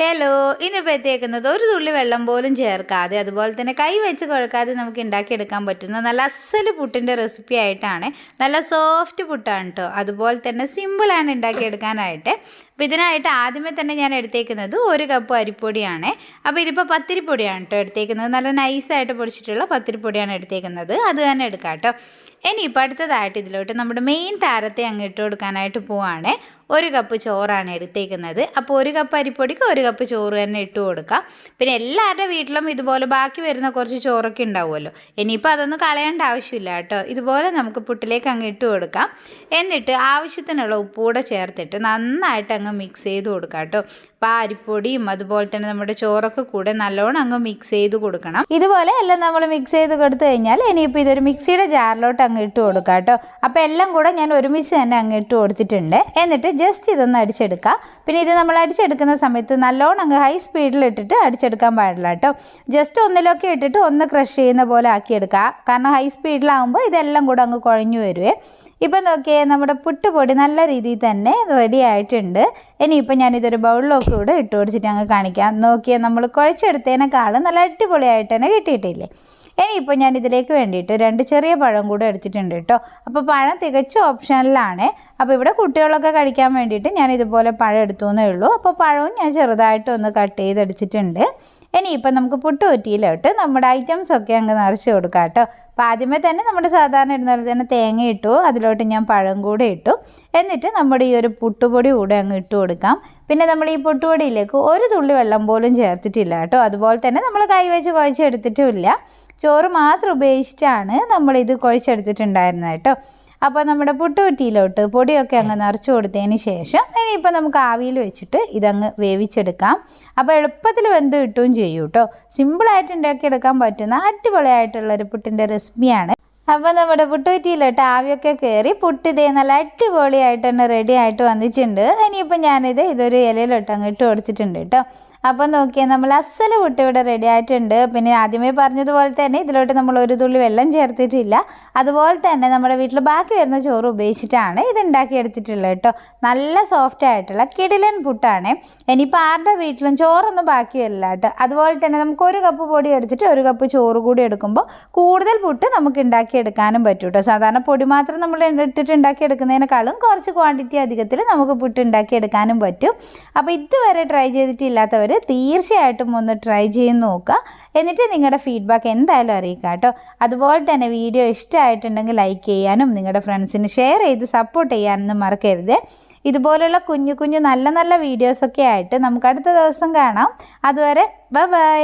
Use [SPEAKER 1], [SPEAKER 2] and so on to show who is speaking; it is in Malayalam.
[SPEAKER 1] ഹലോ, ഇന്നിപ്പോൾ എത്തിയേക്കുന്നത് ഒരു തുള്ളി വെള്ളം പോലും ചേർക്കാതെ അതുപോലെ തന്നെ കൈ വെച്ച് കുഴക്കാതെ നമുക്ക് ഉണ്ടാക്കിയെടുക്കാൻ പറ്റുന്ന നല്ല അസല് പുട്ടിൻ്റെ റെസിപ്പി ആയിട്ടാണ്. നല്ല സോഫ്റ്റ് പുട്ടാണ് കേട്ടോ. അതുപോലെ തന്നെ സിമ്പിളാണ് ഉണ്ടാക്കിയെടുക്കാനായിട്ട്. അപ്പോൾ ഇതിനായിട്ട് ആദ്യമേ തന്നെ ഞാൻ എടുത്തേക്കുന്നത് 1 കപ്പ് അരിപ്പൊടിയാണ്. അപ്പോൾ ഇതിപ്പോൾ പത്തിരിപ്പൊടിയാണ് കേട്ടോ എടുത്തേക്കുന്നത്. നല്ല നൈസായിട്ട് പൊടിച്ചിട്ടുള്ള പത്തിരിപ്പൊടിയാണ് എടുത്തേക്കുന്നത്. അത് തന്നെ എടുക്കാം കേട്ടോ. ഇനിയിപ്പോൾ അടുത്തതായിട്ട് ഇതിലോട്ട് നമ്മുടെ മെയിൻ താരത്തെ അങ്ങ് ഇട്ട് കൊടുക്കാനായിട്ട് പോവാണ്. 1 കപ്പ് ചോറാണ് എടുത്തേക്കുന്നത്. അപ്പോൾ 1 കപ്പ് അരിപ്പൊടിക്ക് 1 കപ്പ് ചോറ് തന്നെ ഇട്ട് കൊടുക്കാം. പിന്നെ എല്ലാവരുടെ വീട്ടിലും ഇതുപോലെ ബാക്കി വരുന്ന കുറച്ച് ചോറൊക്കെ ഉണ്ടാവുമല്ലോ. ഇനിയിപ്പോൾ അതൊന്നും കളയേണ്ട ആവശ്യമില്ല കേട്ടോ. ഇതുപോലെ നമുക്ക് പുട്ടിലേക്ക് അങ്ങ് ഇട്ട് കൊടുക്കാം. എന്നിട്ട് ആവശ്യത്തിനുള്ള ഉപ്പൂടെ ചേർത്തിട്ട് നന്നായിട്ട് അങ്ങ് മിക്സ് ചെയ്ത് കൊടുക്കാം കേട്ടോ. അപ്പോൾ അരിപ്പൊടിയും അതുപോലെ തന്നെ നമ്മുടെ ചോറൊക്കെ കൂടെ നല്ലോണം അങ്ങ് മിക്സ് ചെയ്ത് കൊടുക്കണം. ഇതുപോലെ എല്ലാം നമ്മൾ മിക്സ് ചെയ്ത് കൊടുത്തു കഴിഞ്ഞാൽ ഇനിയിപ്പോൾ ഇതൊരു മിക്സിയുടെ ജാറിലോട്ട് അങ്ങ് ഇട്ട് കൊടുക്കാം കേട്ടോ. അപ്പോൾ എല്ലാം കൂടെ ഞാൻ ഒരുമിച്ച് തന്നെ അങ്ങ് ഇട്ട് കൊടുത്തിട്ടുണ്ട്. എന്നിട്ട് ജസ്റ്റ് ഇതൊന്ന് അടിച്ചെടുക്കാം. പിന്നെ ഇത് നമ്മൾ അടിച്ചെടുക്കുന്ന സമയത്ത് നല്ലോണം അങ്ങ് ഹൈ സ്പീഡിൽ ഇട്ടിട്ട് അടിച്ചെടുക്കാൻ പാടില്ല കേട്ടോ. ജസ്റ്റ് ഒന്നിലൊക്കെ ഇട്ടിട്ട് ഒന്ന് ക്രഷ് ചെയ്യുന്ന പോലെ ആക്കിയെടുക്കുക. കാരണം ഹൈ സ്പീഡിലാകുമ്പോൾ ഇതെല്ലാം കൂടെ അങ്ങ് കുഴഞ്ഞു വരുവേ. ഇപ്പം നോക്കിയേ, നമ്മുടെ പുട്ടുപൊടി നല്ല രീതിയിൽ തന്നെ റെഡി ആയിട്ടുണ്ട്. ഇനിയിപ്പോൾ ഞാനിതൊരു ബൗളിലൊക്കെ കൂടെ ഇട്ട് കൊടുത്തിട്ട് അങ്ങ് കാണിക്കാം. നോക്കിയാൽ നമ്മൾ കുഴച്ചെടുത്തതിനേക്കാളും നല്ല അടിപൊളിയായിട്ട് തന്നെ കിട്ടിയിട്ടില്ലേ. ഇനിയിപ്പോൾ ഞാൻ ഇതിലേക്ക് വേണ്ടിയിട്ട് 2 ചെറിയ പഴം കൂടെ എടുത്തിട്ടുണ്ട് കേട്ടോ. അപ്പോൾ പഴം തികച്ചും ഓപ്ഷണലാണ്. അപ്പോൾ ഇവിടെ കുട്ടികളൊക്കെ കഴിക്കാൻ വേണ്ടിയിട്ട് ഞാൻ ഇതുപോലെ പഴം എടുത്തു എന്നേ ഉള്ളൂ. അപ്പോൾ പഴവും ഞാൻ ചെറുതായിട്ടൊന്ന് കട്ട് ചെയ്തെടുത്തിട്ടുണ്ട്. ഇനിയിപ്പോൾ നമുക്ക് പുട്ടുകുറ്റിയിലോട്ട് നമ്മുടെ ഐറ്റംസൊക്കെ അങ്ങ് നിറച്ച് കൊടുക്കാം കേട്ടോ. അപ്പോൾ ആദ്യമേ തന്നെ നമ്മുടെ സാധാരണ ഇടുന്ന പോലെ തന്നെ തേങ്ങ ഇട്ടു, അതിലോട്ട് ഞാൻ പഴം കൂടെ ഇട്ടു. എന്നിട്ട് നമ്മുടെ ഈ ഒരു പുട്ടുപൊടി കൂടെ അങ്ങ് ഇട്ട് കൊടുക്കാം. പിന്നെ നമ്മൾ ഈ പുട്ടുപൊടിയിലേക്ക് 1 തുള്ളി വെള്ളം പോലും ചേർത്തിട്ടില്ല കേട്ടോ. അതുപോലെ തന്നെ നമ്മൾ കൈ വെച്ച് കുഴച്ചെടുത്തിട്ടുമില്ല. ചോറ് മാത്രം ഉപയോഗിച്ചിട്ടാണ് നമ്മളിത് കുഴച്ചെടുത്തിട്ടുണ്ടായിരുന്നത് കേട്ടോ. അപ്പോൾ നമ്മുടെ പുട്ടുകുറ്റിയിലോട്ട് പൊടിയൊക്കെ അങ്ങ് നിറച്ച് കൊടുത്തതിന് ശേഷം ഇനിയിപ്പോൾ നമുക്ക് ആവിയിൽ വെച്ചിട്ട് ഇതങ്ങ് വേവിച്ചെടുക്കാം. അപ്പോൾ എളുപ്പത്തിൽ വെന്ത് കിട്ടുകയും ചെയ്യും കേട്ടോ. സിമ്പിളായിട്ട് ഉണ്ടാക്കിയെടുക്കാൻ പറ്റുന്ന അടിപൊളിയായിട്ടുള്ളൊരു പുട്ടിൻ്റെ റെസിപ്പിയാണ്. അപ്പോൾ നമ്മുടെ പുട്ടുകുറ്റിയിലോട്ട് ആവിയൊക്കെ കയറി പുട്ട് ഇതേ നല്ല അടിപൊളിയായിട്ട് തന്നെ റെഡി ആയിട്ട് വന്നിട്ടുണ്ട്. ഇനിയിപ്പോൾ ഇതൊരു ഇലയിലോട്ട് അങ്ങ് ഇട്ട് കൊടുത്തിട്ടുണ്ട് കേട്ടോ. അപ്പോൾ നോക്കിയാൽ നമ്മൾ അസല് പുട്ട് ഇവിടെ റെഡി ആയിട്ടുണ്ട്. പിന്നെ ആദ്യമേ പറഞ്ഞതുപോലെ തന്നെ ഇതിലോട്ട് നമ്മൾ 1 തുള്ളി വെള്ളം ചേർത്തിട്ടില്ല. അതുപോലെ തന്നെ നമ്മുടെ വീട്ടിൽ ബാക്കി വരുന്ന ചോറ് ഉപയോഗിച്ചിട്ടാണ് ഇത് ഉണ്ടാക്കിയെടുത്തിട്ടുള്ളത് കേട്ടോ. നല്ല സോഫ്റ്റ് ആയിട്ടുള്ള കിടിലൻ പുട്ടാണ്. ഇനിയിപ്പോൾ ആരുടെ വീട്ടിലും ചോറൊന്നും ബാക്കി വരില്ല കേട്ടോ. അതുപോലെ തന്നെ നമുക്ക് 1 കപ്പ് പൊടി എടുത്തിട്ട് 1 കപ്പ് ചോറ് കൂടി എടുക്കുമ്പോൾ കൂടുതൽ പുട്ട് നമുക്ക് ഉണ്ടാക്കിയെടുക്കാനും പറ്റും കേട്ടോ. സാധാരണ പൊടി മാത്രം നമ്മൾ ഇട്ടിട്ട് ഉണ്ടാക്കിയെടുക്കുന്നതിനേക്കാളും കുറച്ച് ക്വാണ്ടിറ്റി അധികത്തിൽ നമുക്ക് പുട്ട് ഉണ്ടാക്കിയെടുക്കാനും പറ്റും. അപ്പോൾ ഇതുവരെ ട്രൈ ചെയ്തിട്ടില്ലാത്തവർ തീർച്ചയായിട്ടും ഒന്ന് ട്രൈ ചെയ്ത് നോക്കുക. എന്നിട്ട് നിങ്ങളുടെ ഫീഡ്ബാക്ക് എന്തായാലും അറിയിക്കുക കേട്ടോ. അതുപോലെ തന്നെ വീഡിയോ ഇഷ്ടമായിട്ടുണ്ടെങ്കിൽ ലൈക്ക് ചെയ്യാനും നിങ്ങളുടെ ഫ്രണ്ട്സിന് ഷെയർ ചെയ്ത് സപ്പോർട്ട് ചെയ്യാനൊന്നും മറക്കരുത്. ഇതുപോലുള്ള കുഞ്ഞു കുഞ്ഞു നല്ല നല്ല വീഡിയോസൊക്കെ ആയിട്ട് നമുക്ക് അടുത്ത ദിവസം കാണാം. അതുവരെ ബൈ ബൈ.